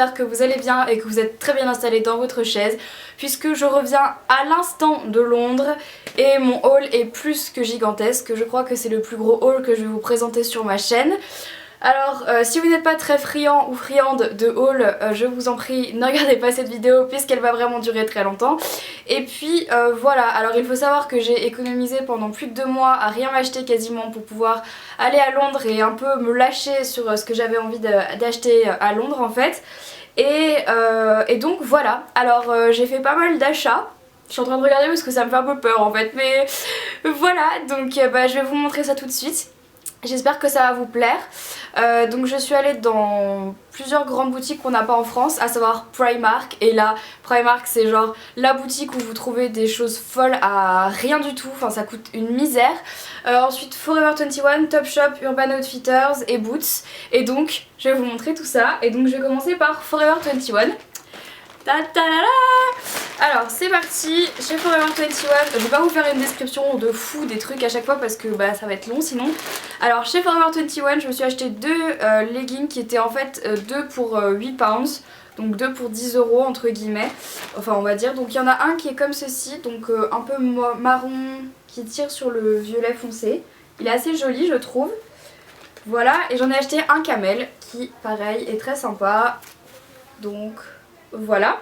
j'espère que vous allez bien et que vous êtes très bien installés dans votre chaise puisque je reviens à l'instant de Londres et mon haul est plus que gigantesque. Je crois que c'est le plus gros haul que je vais vous présenter sur ma chaîne. Alors si vous n'êtes pas très friand ou friande de haul, je vous en prie ne regardez pas cette vidéo puisqu'elle va vraiment durer très longtemps. Et puis voilà, alors il faut savoir que j'ai économisé pendant plus de 2 mois à rien m'acheter quasiment pour pouvoir aller à Londres et un peu me lâcher sur ce que j'avais envie d'acheter à Londres en fait. Et donc voilà, alors j'ai fait pas mal d'achats. Je suis en train de regarder parce que ça me fait un peu peur en fait, mais voilà, donc je vais vous montrer ça tout de suite. J'espère que ça va vous plaire. Donc je suis allée dans plusieurs grandes boutiques qu'on n'a pas en France, à savoir Primark. Et là, Primark c'est genre la boutique où vous trouvez des choses folles à rien du tout, enfin ça coûte une misère. Ensuite Forever 21, Topshop, Urban Outfitters et Boots. Et donc je vais vous montrer tout ça. Et donc je vais commencer par Forever 21. Alors c'est parti, chez Forever 21, je vais pas vous faire une description de fou des trucs à chaque fois parce que ça va être long sinon. Alors chez Forever 21 je me suis acheté 2 leggings qui étaient en fait 2 pour 8 pounds. Donc 2 pour 10 € entre guillemets, enfin on va dire. Donc il y en a un qui est comme ceci, donc un peu marron qui tire sur le violet foncé. Il est assez joli je trouve. Voilà, et j'en ai acheté un camel qui pareil est très sympa. Donc voilà.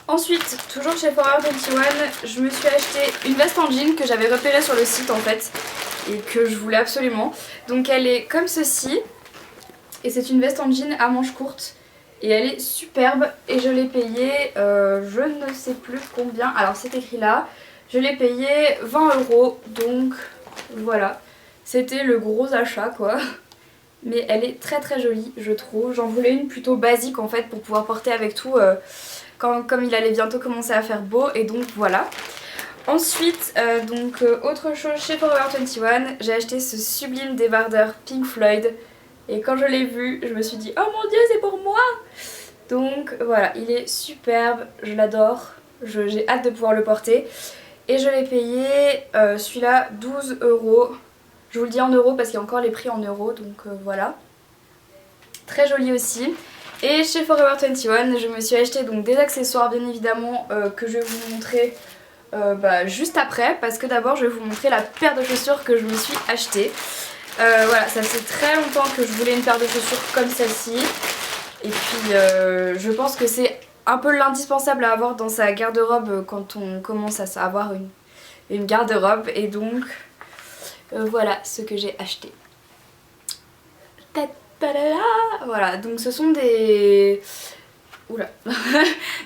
Ensuite, toujours chez Forever 21, je me suis acheté une veste en jean que j'avais repérée sur le site en fait et que je voulais absolument. Donc elle est comme ceci et c'est une veste en jean à manches courtes et elle est superbe et je l'ai payée, je ne sais plus combien, alors c'est écrit là, je l'ai payée 20 € donc voilà, c'était le gros achat quoi. Mais elle est très très jolie je trouve, j'en voulais une plutôt basique en fait pour pouvoir porter avec tout comme il allait bientôt commencer à faire beau et donc voilà. Ensuite autre chose chez Forever 21, j'ai acheté ce sublime débardeur Pink Floyd et quand je l'ai vu je me suis dit oh mon dieu c'est pour moi. Donc voilà, il est superbe, je l'adore, j'ai hâte de pouvoir le porter et je l'ai payé celui-là 12 €. Je vous le dis en euros parce qu'il y a encore les prix en euros, donc voilà. Très joli aussi. Et chez Forever 21, je me suis acheté donc des accessoires bien évidemment que je vais vous montrer juste après. Parce que d'abord je vais vous montrer la paire de chaussures que je me suis achetée. Voilà, ça fait très longtemps que je voulais une paire de chaussures comme celle-ci. Et puis je pense que c'est un peu l'indispensable à avoir dans sa garde-robe quand on commence à avoir une garde-robe. Et donc... voilà ce que j'ai acheté. Voilà, donc ce sont des... Oula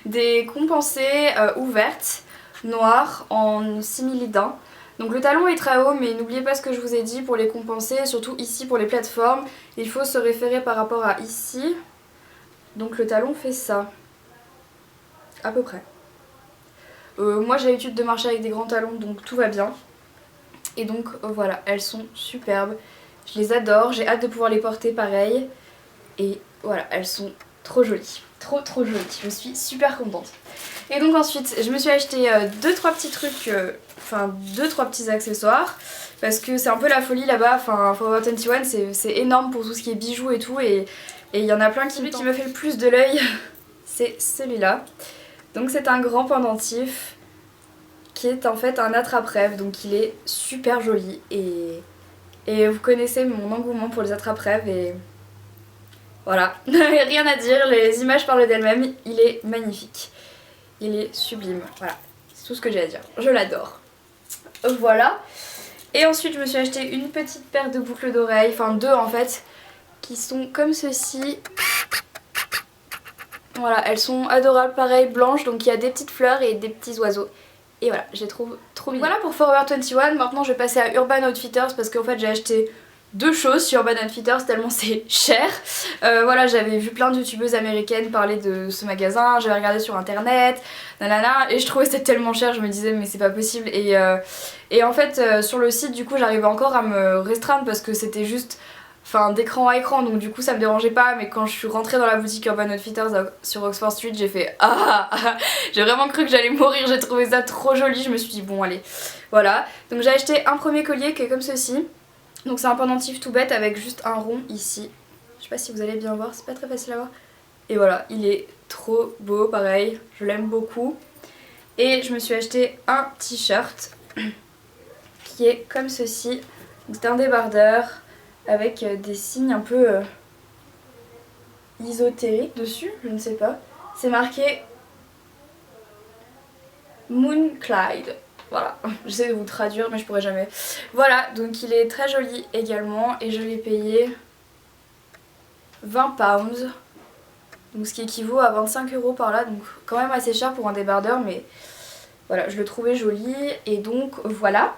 des compensées ouvertes, noires, en simili-daim. Donc le talon est très haut, mais n'oubliez pas ce que je vous ai dit pour les compenser, surtout ici pour les plateformes. Il faut se référer par rapport à ici. Donc le talon fait ça. À peu près. Moi j'ai l'habitude de marcher avec des grands talons, donc tout va bien. Et donc voilà, elles sont superbes, je les adore, j'ai hâte de pouvoir les porter pareil. Et voilà, elles sont trop jolies, trop jolies, je suis super contente. Et donc ensuite, je me suis acheté 2-3 petits trucs, enfin 2-3 petits accessoires. Parce que c'est un peu la folie là-bas, enfin Forever 21 c'est énorme pour tout ce qui est bijoux et tout. Et il y en a plein qui me fait le plus de l'œil, c'est celui-là. Donc c'est un grand pendentif qui est en fait un attrape-rêve, donc il est super joli et vous connaissez mon engouement pour les attrape-rêves et voilà, rien à dire, les images parlent d'elles-mêmes, il est magnifique, il est sublime, voilà, c'est tout ce que j'ai à dire, je l'adore. Voilà, et ensuite je me suis acheté une petite paire de boucles d'oreilles, enfin 2 en fait, qui sont comme ceci. Voilà, elles sont adorables, pareil, blanches, donc il y a des petites fleurs et des petits oiseaux. Et voilà, je les trouve trop mignonnes. Voilà pour Forever 21, maintenant je vais passer à Urban Outfitters parce qu'en fait j'ai acheté 2 choses sur Urban Outfitters tellement c'est cher. Voilà, j'avais vu plein de youtubeuses américaines parler de ce magasin, j'avais regardé sur internet, nanana, et je trouvais c'était tellement cher, je me disais mais c'est pas possible. Et en fait sur le site du coup j'arrivais encore à me restreindre parce que c'était juste... Enfin d'écran à écran, donc du coup ça me dérangeait pas, mais quand je suis rentrée dans la boutique Urban Outfitters sur Oxford Street, j'ai fait j'ai vraiment cru que j'allais mourir, j'ai trouvé ça trop joli, je me suis dit bon allez, voilà. Donc j'ai acheté un premier collier qui est comme ceci, donc c'est un pendentif tout bête avec juste un rond ici, je sais pas si vous allez bien voir, c'est pas très facile à voir, Et voilà, il est trop beau, pareil, je l'aime beaucoup. Et je me suis acheté un t-shirt qui est comme ceci. C'est un débardeur avec des signes un peu ésotériques dessus, je ne sais pas. C'est marqué Moonclyde. Voilà, j'essaie de vous traduire mais je pourrais jamais. Voilà, donc il est très joli également et je l'ai payé 20 pounds. Donc ce qui équivaut à 25 € par là, donc quand même assez cher pour un débardeur, mais voilà, je le trouvais joli et donc voilà.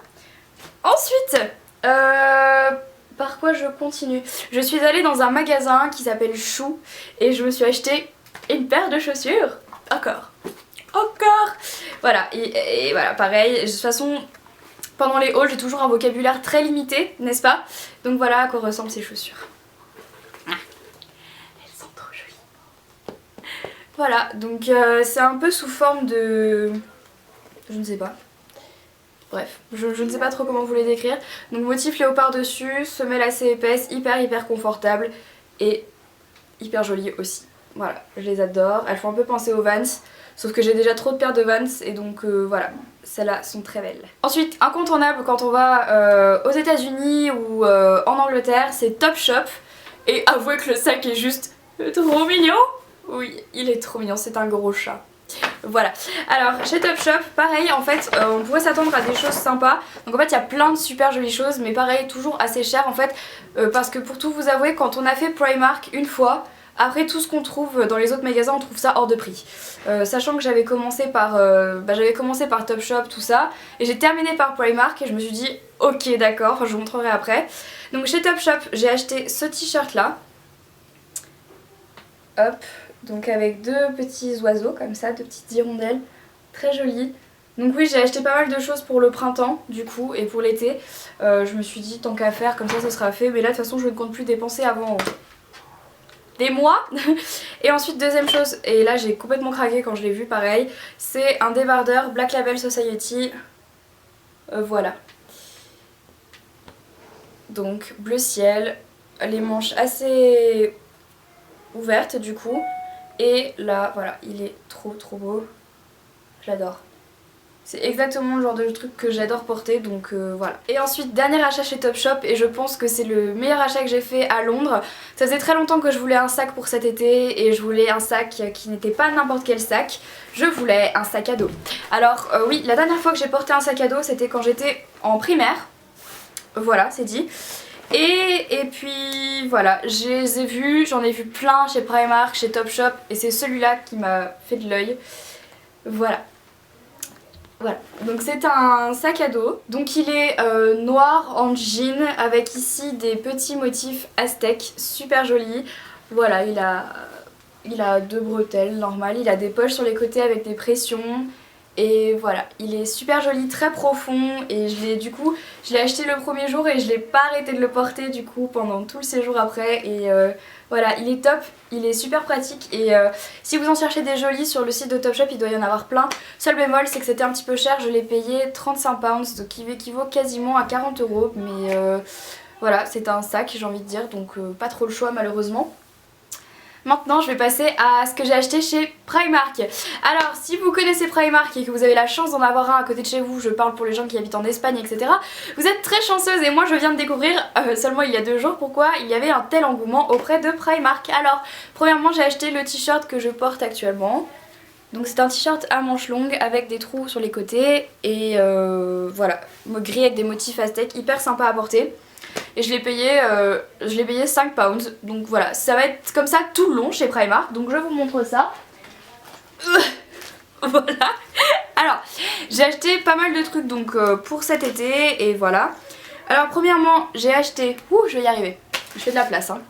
Ensuite, par quoi je continue? Je suis allée dans un magasin qui s'appelle Chou et je me suis acheté une paire de chaussures. Encore. Voilà, et voilà, pareil, de toute façon, pendant les hauls, j'ai toujours un vocabulaire très limité, n'est-ce pas? Donc voilà à quoi ressemblent ces chaussures. Elles sont trop jolies. Voilà, donc c'est un peu sous forme de... je ne sais pas. Bref, je ne sais pas trop comment vous les décrire. Donc motif léopard dessus, semelle assez épaisse, hyper confortable et hyper jolie aussi. Voilà, je les adore. Elles font un peu penser aux Vans, sauf que j'ai déjà trop de paires de Vans et donc voilà, celles-là sont très belles. Ensuite, incontournable quand on va aux États-Unis ou en Angleterre, c'est Topshop. Et avouez que le sac est juste trop mignon. Oui, il est trop mignon, c'est un gros chat. Voilà, alors chez Topshop, pareil en fait, on pourrait s'attendre à des choses sympas. Donc en fait il y a plein de super jolies choses, mais pareil toujours assez cher en fait, parce que pour tout vous avouer, quand on a fait Primark une fois, après tout ce qu'on trouve dans les autres magasins on trouve ça hors de prix. Sachant que j'avais commencé par Topshop, tout ça, et j'ai terminé par Primark et je me suis dit ok d'accord, enfin je vous montrerai après. Donc chez Topshop j'ai acheté ce t-shirt là, hop, donc avec deux petits oiseaux comme ça, deux petites hirondelles, très jolies. Donc oui, j'ai acheté pas mal de choses pour le printemps du coup et pour l'été. Je me suis dit tant qu'à faire, comme ça ce sera fait, mais là de toute façon je ne compte plus dépenser avant des mois. Et ensuite deuxième chose, et là j'ai complètement craqué quand je l'ai vu pareil, c'est un débardeur Black Label Society. Voilà. Donc bleu ciel, les manches assez ouvertes du coup. Et là, voilà, il est trop beau. J'adore. C'est exactement le genre de truc que j'adore porter, donc voilà. Et ensuite, dernier achat chez Topshop, et je pense que c'est le meilleur achat que j'ai fait à Londres. Ça faisait très longtemps que je voulais un sac pour cet été, et je voulais un sac qui n'était pas n'importe quel sac. Je voulais un sac à dos. Alors oui, la dernière fois que j'ai porté un sac à dos, c'était quand j'étais en primaire. Voilà, c'est dit. Et puis voilà, je les ai vus, j'en ai vu plein chez Primark, chez Topshop, et c'est celui-là qui m'a fait de l'œil. Voilà. Voilà, donc c'est un sac à dos. Donc il est noir en jean avec ici des petits motifs aztèques, super jolis. Voilà, il a deux bretelles normales, il a des poches sur les côtés avec des pressions. Et voilà, il est super joli, très profond, et du coup je l'ai acheté le premier jour et je l'ai pas arrêté de le porter du coup pendant tout le séjour après. Et voilà, il est top, il est super pratique, et si vous en cherchez des jolis sur le site de Topshop, il doit y en avoir plein. Seul bémol, c'est que c'était un petit peu cher, je l'ai payé 35 pounds, donc qui équivaut quasiment à 40 €, mais voilà, c'est un sac j'ai envie de dire, donc pas trop le choix malheureusement. Maintenant je vais passer à ce que j'ai acheté chez Primark. Alors si vous connaissez Primark et que vous avez la chance d'en avoir un à côté de chez vous, je parle pour les gens qui habitent en Espagne etc, vous êtes très chanceuse, et moi je viens de découvrir seulement il y a 2 jours pourquoi il y avait un tel engouement auprès de Primark. Alors premièrement j'ai acheté le t-shirt que je porte actuellement. Donc c'est un t-shirt à manches longues avec des trous sur les côtés et voilà, gris avec des motifs aztèques, hyper sympa à porter. Et je l'ai payé 5 pounds. Donc voilà, ça va être comme ça tout le long chez Primark. Donc je vous montre ça. Voilà. Alors, j'ai acheté pas mal de trucs donc pour cet été et voilà. Alors premièrement, j'ai acheté... Ouh, je vais y arriver. Je fais de la place hein.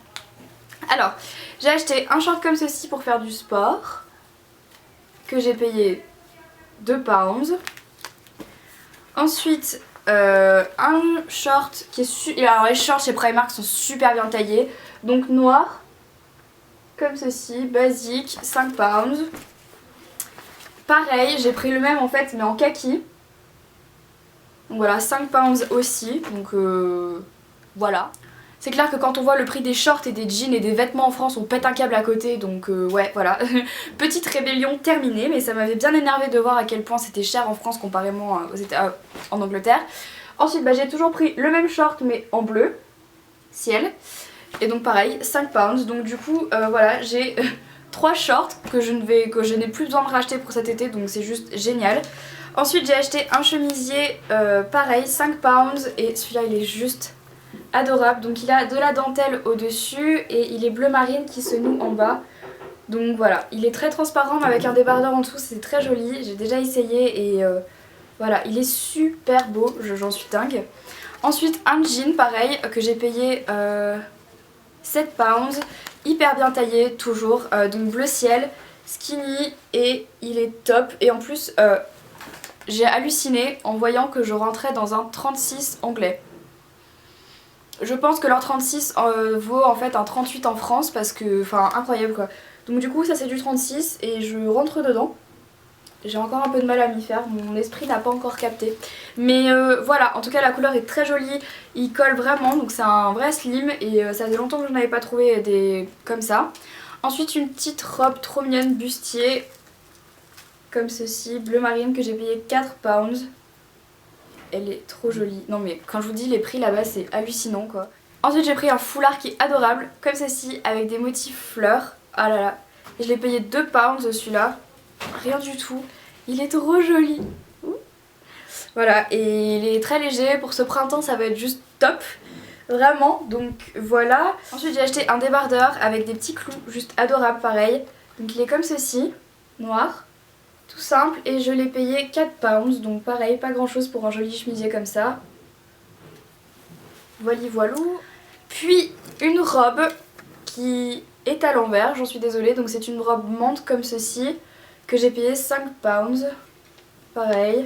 Alors, j'ai acheté un short comme ceci pour faire du sport que j'ai payé 2 pounds. Ensuite, un short qui est alors les shorts chez Primark sont super bien taillés, donc noir comme ceci, basique, 5 pounds. Pareil, j'ai pris le même en fait mais en kaki, donc voilà, 5 pounds aussi, donc voilà. C'est clair que quand on voit le prix des shorts et des jeans et des vêtements en France, on pète un câble à côté, donc ouais voilà. Petite rébellion terminée, mais ça m'avait bien énervé de voir à quel point c'était cher en France comparément en Angleterre. Ensuite bah, j'ai toujours pris le même short mais en bleu, ciel. Et donc pareil, 5 pounds, donc du coup voilà j'ai 3 shorts que je n'ai plus besoin de racheter pour cet été, donc c'est juste génial. Ensuite j'ai acheté un chemisier pareil, 5 pounds, et celui-là il est juste adorable. Donc il a de la dentelle au dessus et il est bleu marine qui se noue en bas. Donc voilà, il est très transparent mais avec un débardeur en dessous, c'est très joli. J'ai déjà essayé et voilà, il est super beau, j'en suis dingue. Ensuite un jean pareil que j'ai payé 7 pounds, hyper bien taillé toujours, donc bleu ciel, skinny et il est top. Et en plus j'ai halluciné en voyant que je rentrais dans un 36 anglais. Je pense que leur 36 vaut en fait un 38 en France parce que, enfin incroyable quoi. Donc du coup ça c'est du 36 et je rentre dedans. J'ai encore un peu de mal à m'y faire, mon esprit n'a pas encore capté. Mais voilà, en tout cas la couleur est très jolie, il colle vraiment, donc c'est un vrai slim et ça faisait longtemps que je n'avais pas trouvé des comme ça. Ensuite une petite robe trop mignonne bustier, comme ceci, bleu marine que j'ai payé 4 pounds. Elle est trop jolie. Non mais quand je vous dis les prix là-bas c'est hallucinant quoi. Ensuite j'ai pris un foulard qui est adorable, comme ceci, avec des motifs fleurs. Ah là là. Et je l'ai payé 2 pounds celui-là. Rien du tout. Il est trop joli. Ouh. Voilà, et il est très léger. Pour ce printemps ça va être juste top. Vraiment, donc voilà. Ensuite j'ai acheté un débardeur avec des petits clous, juste adorable pareil. Donc il est comme ceci, noir. Tout simple, et je l'ai payé 4 pounds, donc pareil, pas grand chose pour un joli chemisier comme ça. Voili voilou. Puis une robe qui est à l'envers, j'en suis désolée, donc c'est une robe menthe comme ceci, que j'ai payé 5 pounds. Pareil,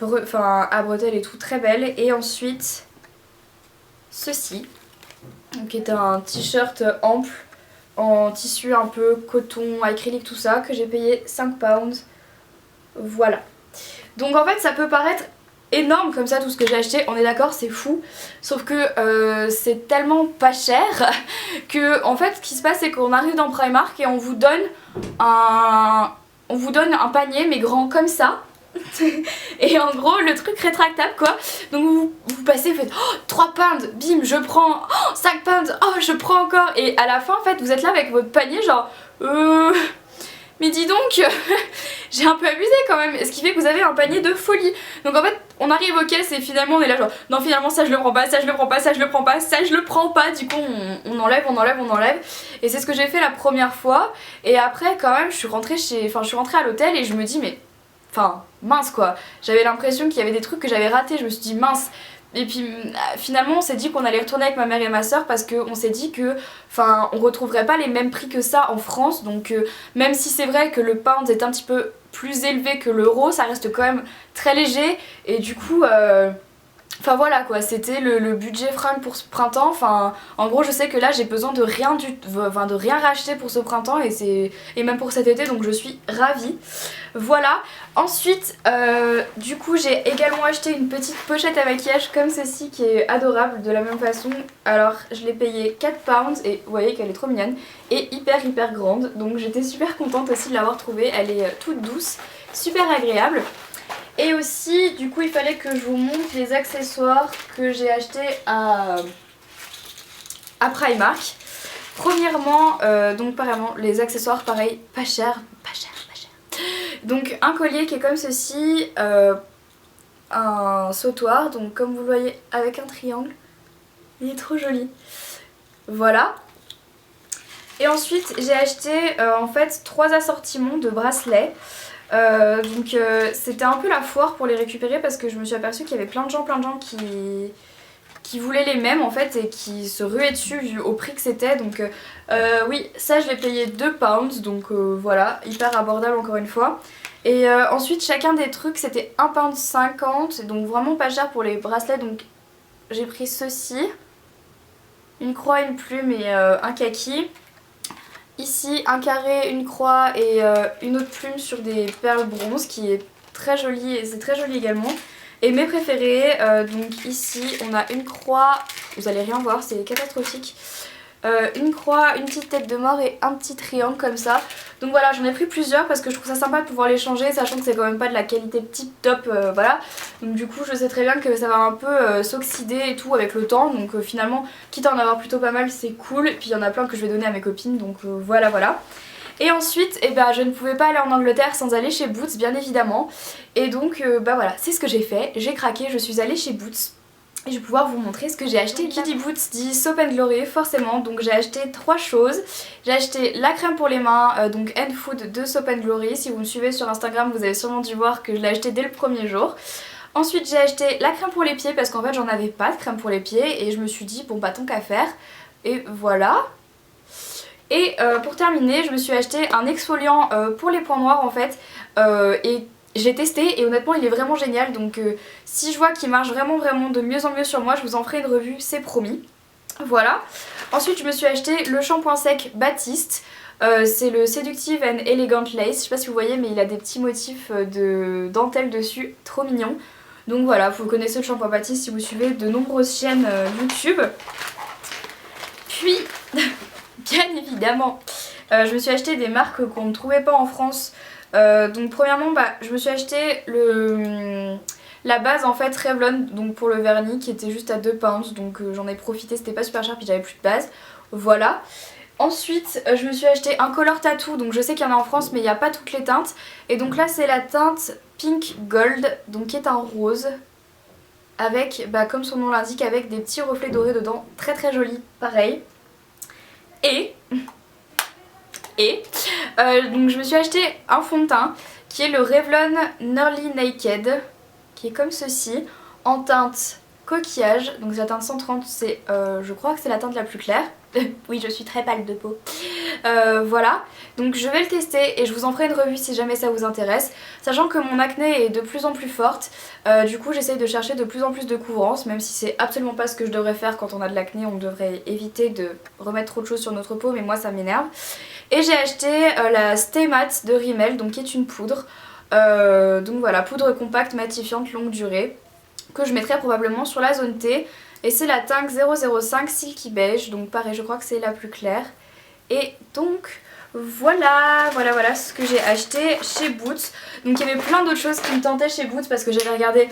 enfin à bretelles et tout, très belle. Et ensuite, ceci, qui est un t-shirt ample, en tissu un peu coton, acrylique, tout ça, que j'ai payé 5 pounds. Voilà. Donc en fait ça peut paraître énorme comme ça tout ce que j'ai acheté, on est d'accord, c'est fou. Sauf que c'est tellement pas cher que en fait ce qui se passe c'est qu'on arrive dans Primark et on vous donne un panier mais grand comme ça. Et en gros le truc rétractable quoi. Donc vous passez, vous faites oh, 3 pounds, bim je prends, oh, 5 pounds, oh je prends encore. Et à la fin en fait vous êtes là avec votre panier genre mais dis donc, j'ai un peu abusé quand même, ce qui fait que vous avez un panier de folie. Donc en fait, on arrive aux caisses et finalement on est là genre non finalement ça je le prends pas, ça je le prends pas, ça je le prends pas, ça je le prends pas. Du coup on enlève, on enlève, on enlève. Et c'est ce que j'ai fait la première fois. Et après quand même je suis rentrée à l'hôtel et je me dis mais, enfin mince quoi. J'avais l'impression qu'il y avait des trucs que j'avais ratés, je me suis dit mince. Et puis finalement on s'est dit qu'on allait retourner avec ma mère et ma soeur parce qu'on s'est dit que on retrouverait pas les mêmes prix que ça en France. Donc même si c'est vrai que le pound est un petit peu plus élevé que l'euro, ça reste quand même très léger. Et du coup enfin voilà quoi, c'était le budget fringue pour ce printemps. Enfin en gros je sais que là j'ai besoin de rien de rien racheter pour ce printemps et même pour cet été, donc je suis ravie. Voilà. Ensuite du coup j'ai également acheté une petite pochette à maquillage comme ceci qui est adorable de la même façon. Alors je l'ai payé 4 pounds et vous voyez qu'elle est trop mignonne et hyper grande, donc j'étais super contente aussi de l'avoir trouvée. Elle est toute douce, super agréable. Et aussi du coup il fallait que je vous montre les accessoires que j'ai achetés à Primark. Premièrement donc apparemment les accessoires pareil pas cher. Donc un collier qui est comme ceci, un sautoir, donc comme vous le voyez avec un triangle, il est trop joli. Voilà. Et ensuite j'ai acheté en fait 3 assortiments de bracelets. Donc c'était un peu la foire pour les récupérer parce que je me suis aperçue qu'il y avait plein de gens qui voulaient les mêmes en fait et qui se ruaient dessus vu au prix que c'était. Donc oui, ça je l'ai payé 2 pounds, donc voilà, hyper abordable encore une fois. Et ensuite chacun des trucs c'était 1,50 pound, donc vraiment pas cher pour les bracelets. Donc j'ai pris ceci, une croix, une plume et un kaki. Ici un carré, une croix et une autre plume sur des perles bronze qui est très jolie et c'est très joli également. Et mes préférés, donc ici on a une croix vous allez rien voir, c'est catastrophique. Une croix, une petite tête de mort et un petit triangle comme ça. Donc voilà, j'en ai pris plusieurs parce que je trouve ça sympa de pouvoir les changer, sachant que c'est quand même pas de la qualité tip top, voilà. Donc du coup je sais très bien que ça va un peu s'oxyder et tout avec le temps, donc finalement quitte à en avoir plutôt pas mal, c'est cool. Et puis il y en a plein que je vais donner à mes copines, donc voilà voilà. Et ensuite, eh ben, je ne pouvais pas aller en Angleterre sans aller chez Boots, bien évidemment. Et donc bah voilà, c'est ce que j'ai fait, j'ai craqué, je suis allée chez Boots. Et je vais pouvoir vous montrer ce que j'ai acheté. Qui dit Boots dit Soap & Glory forcément, donc j'ai acheté 3 choses. J'ai acheté la crème pour les mains, donc Hand Food de Soap & Glory. Si vous me suivez sur Instagram, vous avez sûrement dû voir que je l'ai acheté dès le premier jour. Ensuite j'ai acheté la crème pour les pieds parce qu'en fait j'en avais pas de crème pour les pieds. Et je me suis dit bon bah tant qu'à faire. Et voilà. Et pour terminer, je me suis acheté un exfoliant pour les points noirs en fait. Et je l'ai testé et honnêtement il est vraiment génial, donc si je vois qu'il marche vraiment de mieux en mieux sur moi, je vous en ferai une revue, c'est promis. Voilà. Ensuite je me suis acheté le shampoing sec Baptiste. C'est le Seductive and Elegant Lace, je sais pas si vous voyez mais il a des petits motifs de dentelle dessus, trop mignon. Donc voilà, vous connaissez le shampoing Baptiste si vous suivez de nombreuses chaînes YouTube. Puis, bien évidemment, je me suis acheté des marques qu'on ne trouvait pas en France. Donc premièrement bah, je me suis acheté la base en fait Revlon donc pour le vernis qui était juste à 2 pounds, donc j'en ai profité, c'était pas super cher puis j'avais plus de base, voilà. Ensuite je me suis acheté un color tattoo, donc je sais qu'il y en a en France mais il n'y a pas toutes les teintes. Et donc là c'est la teinte Pink Gold, donc qui est un rose avec, bah, comme son nom l'indique, avec des petits reflets dorés dedans, très très joli, pareil. Donc je me suis acheté un fond de teint qui est le Revlon Nearly Naked, qui est comme ceci, en teinte coquillage. Donc la teinte 130, c'est je crois que c'est la teinte la plus claire. Oui, je suis très pâle de peau. Voilà, donc je vais le tester et je vous en ferai une revue si jamais ça vous intéresse. Sachant que mon acné est de plus en plus forte, du coup j'essaye de chercher de plus en plus de couvrance, même si c'est absolument pas ce que je devrais faire quand on a de l'acné. On devrait éviter de remettre trop de choses sur notre peau, mais moi ça m'énerve. Et j'ai acheté la Stay Matte de Rimmel, donc qui est une poudre. Donc voilà, poudre compacte matifiante longue durée, que je mettrai probablement sur la zone T. Et c'est la teinte 005 Silky Beige, donc pareil je crois que c'est la plus claire. Et donc voilà ce que j'ai acheté chez Boots. Donc il y avait plein d'autres choses qui me tentaient chez Boots parce que j'avais regardé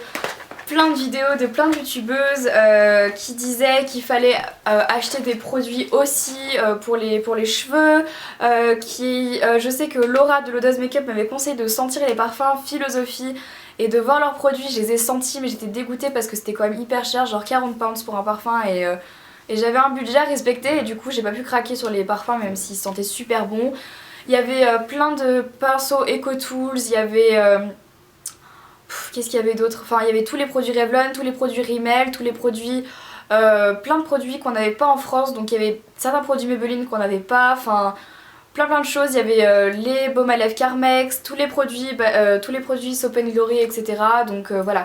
plein de vidéos de plein de youtubeuses qui disaient qu'il fallait acheter des produits aussi pour les cheveux. Je sais que Laura de L'Odeuse Makeup m'avait conseillé de sentir les parfums Philosophie et de voir leurs produits. Je les ai sentis mais j'étais dégoûtée parce que c'était quand même hyper cher, genre 40 pounds pour un parfum et j'avais un budget à respecter et du coup j'ai pas pu craquer sur les parfums même s'ils sentaient super bon. Il y avait plein de pinceaux EcoTools, il y avait... qu'est-ce qu'il y avait d'autre? Enfin il y avait tous les produits Revlon, tous les produits Rimmel, tous les produits... plein de produits qu'on n'avait pas en France. Donc il y avait certains produits Maybelline qu'on n'avait pas, enfin... plein de choses, il y avait les baumes à lèvres Carmex, tous les produits Soap & Glory, etc. Donc voilà,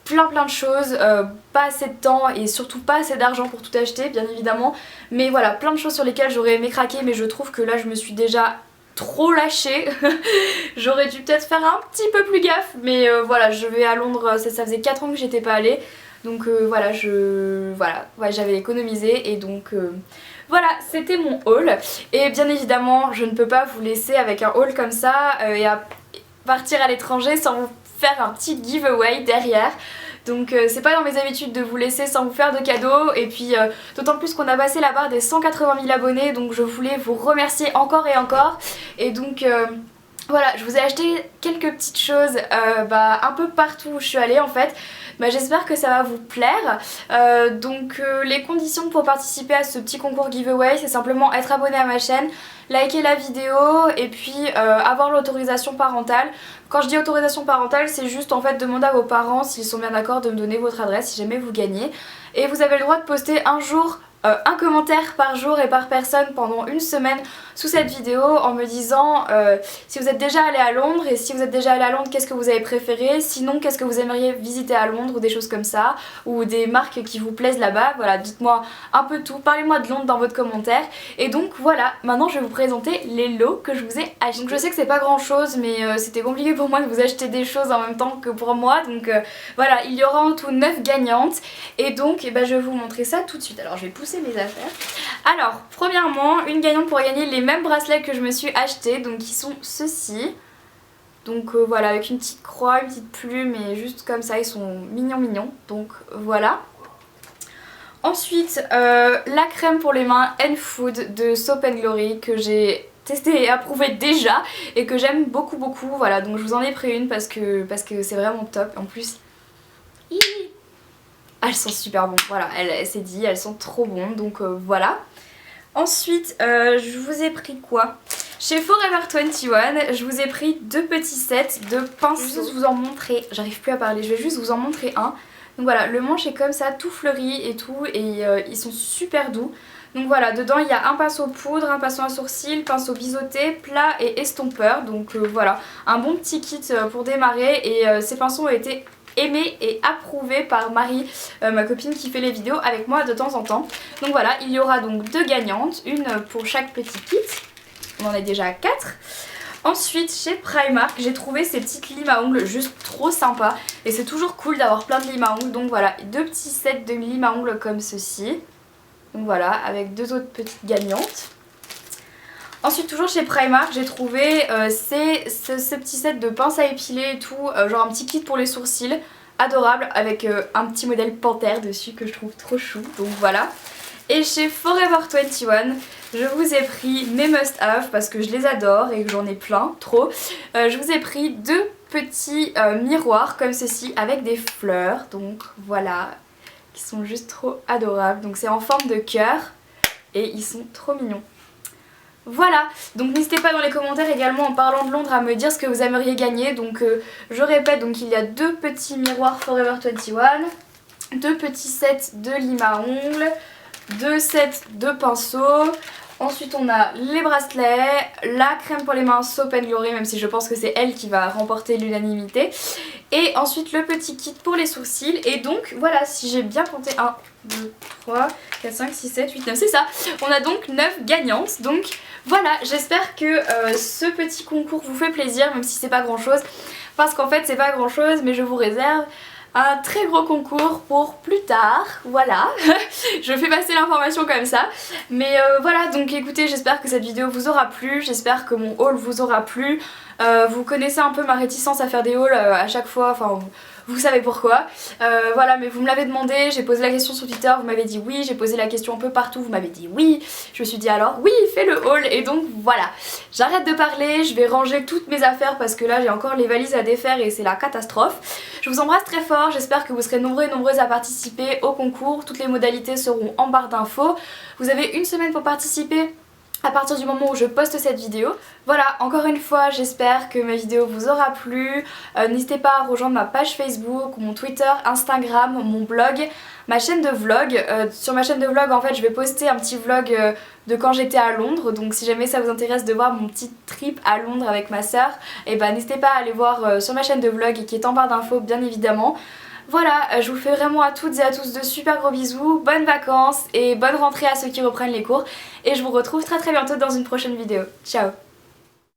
plein de choses, pas assez de temps et surtout pas assez d'argent pour tout acheter bien évidemment. Mais voilà, plein de choses sur lesquelles j'aurais aimé craquer, mais je trouve que là je me suis déjà trop lâchée. J'aurais dû peut-être faire un petit peu plus gaffe, mais voilà, je vais à Londres, ça faisait 4 ans que j'étais pas allée. Donc voilà, ouais, j'avais économisé et donc... voilà, c'était mon haul et bien évidemment je ne peux pas vous laisser avec un haul comme ça et à partir à l'étranger sans vous faire un petit giveaway derrière. Donc c'est pas dans mes habitudes de vous laisser sans vous faire de cadeaux et puis d'autant plus qu'on a passé la barre des 180 000 abonnés, donc je voulais vous remercier encore et encore. Et donc voilà, je vous ai acheté quelques petites choses un peu partout où je suis allée en fait. J'espère que ça va vous plaire. Donc les conditions pour participer à ce petit concours giveaway, c'est simplement être abonné à ma chaîne, liker la vidéo et puis avoir l'autorisation parentale. Quand je dis autorisation parentale, c'est juste en fait demander à vos parents s'ils sont bien d'accord de me donner votre adresse si jamais vous gagnez. Et vous avez le droit de poster un jour un commentaire par jour et par personne pendant une semaine sous cette vidéo en me disant si vous êtes déjà allé à Londres, et si vous êtes déjà allé à Londres, qu'est-ce que vous avez préféré, sinon qu'est-ce que vous aimeriez visiter à Londres, ou des choses comme ça, ou des marques qui vous plaisent là-bas. Voilà, dites-moi un peu tout, parlez-moi de Londres dans votre commentaire. Et donc voilà, maintenant je vais vous présenter les lots que je vous ai achetés. Donc je sais que c'est pas grand chose, mais c'était compliqué pour moi de vous acheter des choses en même temps que pour moi, donc voilà, il y aura en tout 9 gagnantes, et donc je vais vous montrer ça tout de suite. Alors je vais pousser mes affaires. Alors premièrement, une gagnante pour gagner les mêmes bracelets que je me suis achetés, donc qui sont ceux-ci. Donc voilà, avec une petite croix, une petite plume, et juste comme ça, ils sont mignons. Donc voilà. Ensuite, la crème pour les mains N-Food de Soap & Glory que j'ai testé et approuvé déjà et que j'aime beaucoup. Voilà, donc je vous en ai pris une parce que c'est vraiment top. En plus, elles sont super bonnes. Voilà, elle s'est dit, elles sont trop bonnes. Donc voilà. Ensuite, je vous ai pris quoi? Chez Forever 21, je vous ai pris 2 petits sets de pinceaux. Je vais juste vous en montrer, j'arrive plus à parler, je vais juste vous en montrer un. Donc voilà, le manche est comme ça, tout fleuri et tout, et ils sont super doux. Donc voilà, dedans il y a un pinceau poudre, un pinceau à sourcils, pinceau biseauté, plat et estompeur. Donc voilà, un bon petit kit pour démarrer, et ces pinceaux ont été aimé et approuvé par Marie, ma copine qui fait les vidéos avec moi de temps en temps. Donc voilà, il y aura donc 2 gagnantes, une pour chaque petit kit. On en est déjà à 4. Ensuite, chez Primark, j'ai trouvé ces petites limes à ongles juste trop sympas. Et c'est toujours cool d'avoir plein de limes à ongles. Donc voilà, 2 petits sets de limes à ongles comme ceci. Donc voilà, avec 2 autres petites gagnantes. Ensuite, toujours chez Primark, j'ai trouvé ce petit set de pinces à épiler et tout, genre un petit kit pour les sourcils, adorable, avec un petit modèle panthère dessus que je trouve trop chou, donc voilà. Et chez Forever 21, je vous ai pris mes must-have parce que je les adore et que j'en ai plein, trop. Je vous ai pris 2 petits miroirs comme ceci avec des fleurs, donc voilà, qui sont juste trop adorables. Donc c'est en forme de cœur et ils sont trop mignons. Voilà, donc n'hésitez pas dans les commentaires également en parlant de Londres à me dire ce que vous aimeriez gagner. Donc je répète, donc il y a 2 petits miroirs Forever 21, 2 petits sets de limes à ongles, 2 sets de pinceaux. Ensuite on a les bracelets, la crème pour les mains Soap & Glory, même si je pense que c'est elle qui va remporter l'unanimité. Et ensuite le petit kit pour les sourcils. Et donc voilà, si j'ai bien compté, 1, 2, 3, 4, 5, 6, 7, 8, 9, c'est ça. On a donc 9 gagnantes. Donc voilà, j'espère que ce petit concours vous fait plaisir, même si c'est pas grand chose. Parce qu'en fait c'est pas grand chose, mais je vous réserve un très gros concours pour plus tard, voilà. Je fais passer l'information comme ça. Mais voilà, donc écoutez, j'espère que cette vidéo vous aura plu, j'espère que mon haul vous aura plu. Vous connaissez un peu ma réticence à faire des hauls à chaque fois, enfin vous savez pourquoi. Voilà, mais vous me l'avez demandé, j'ai posé la question sur Twitter, vous m'avez dit oui, j'ai posé la question un peu partout, vous m'avez dit oui. Je me suis dit alors oui, fais le haul, et donc voilà. J'arrête de parler, je vais ranger toutes mes affaires parce que là j'ai encore les valises à défaire et c'est la catastrophe. Je vous embrasse très fort, j'espère que vous serez nombreux et nombreuses à participer au concours. Toutes les modalités seront en barre d'infos. Vous avez une semaine pour participer à partir du moment où je poste cette vidéo. Voilà, encore une fois, j'espère que ma vidéo vous aura plu. N'hésitez pas à rejoindre ma page Facebook, mon Twitter, Instagram, mon blog, ma chaîne de vlog. Sur ma chaîne de vlog, en fait, je vais poster un petit vlog de quand j'étais à Londres. Donc si jamais ça vous intéresse de voir mon petit trip à Londres avec ma soeur, et ben n'hésitez pas à aller voir sur ma chaîne de vlog qui est en barre d'infos, bien évidemment. Voilà, je vous fais vraiment à toutes et à tous de super gros bisous, bonnes vacances et bonne rentrée à ceux qui reprennent les cours. Et je vous retrouve très bientôt dans une prochaine vidéo. Ciao!